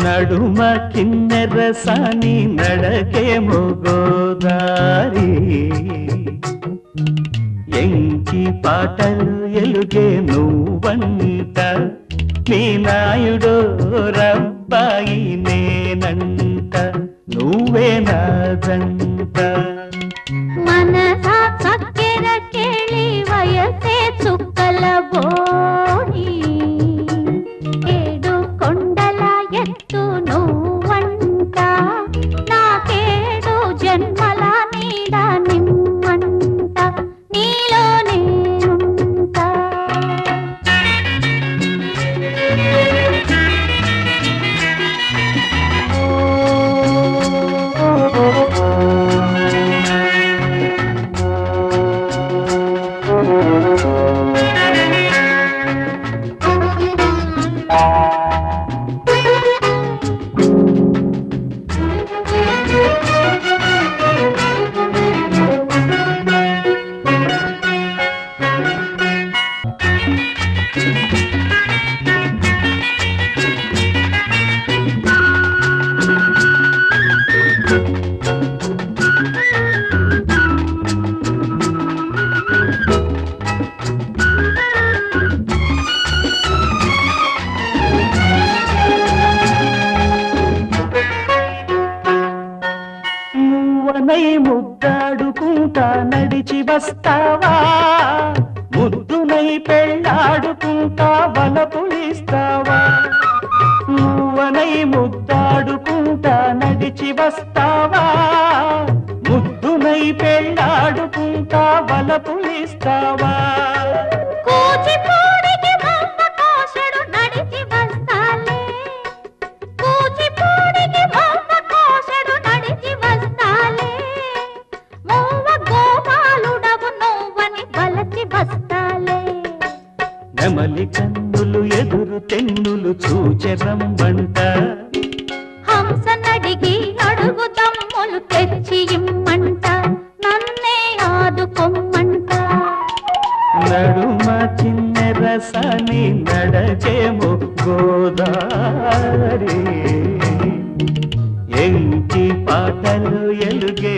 నడుమ కిన్నెరసాని నడకేమో గోదారి ఎంకి పాటలు ఎలుగే నువ్వంట నీ నాయుడో రబ్బాయి నేనంట నువ్వే నాదంట మనసా చక్కెర కేళి వయసే చుక్కల బోని ఏడు కొండల ఎత్తు నువ్వంట నాకేడు జన్మల నీడ నిమ్మంట నీలో నేనుంటా నువ్వనై ముద్దాడుకుంటా నడిచి వస్తావా ముద్దునై పెళ్ళాడుకుంటా వలపులిస్తావా నువ్వనై ముద్దాడుకుంటా నడిచి వస్తావా ముద్దునై పెళ్ళాడుకుంటా వలపులిస్తావా కూచిపూడికి బొమ్మ కోసడు నడిచి వస్తాలే కూచిపూడికి బొమ్మ కోసడు నడిచి వస్తాలే మూవ గోపాలుడవు నువ్వని వలచి వస్తాలే నెమలి కన్నులు ఎదురు తెన్నులు చూచెరంబంట హంస నడిగి అడుగు తమ్ములు తెచ్చి ఇమ్మంట నన్నే ఆదుకొమ్మంట నడుమ చిన్నెరసాని నడచేమో గోదారి ఎంకి పాటలు ఎలుగే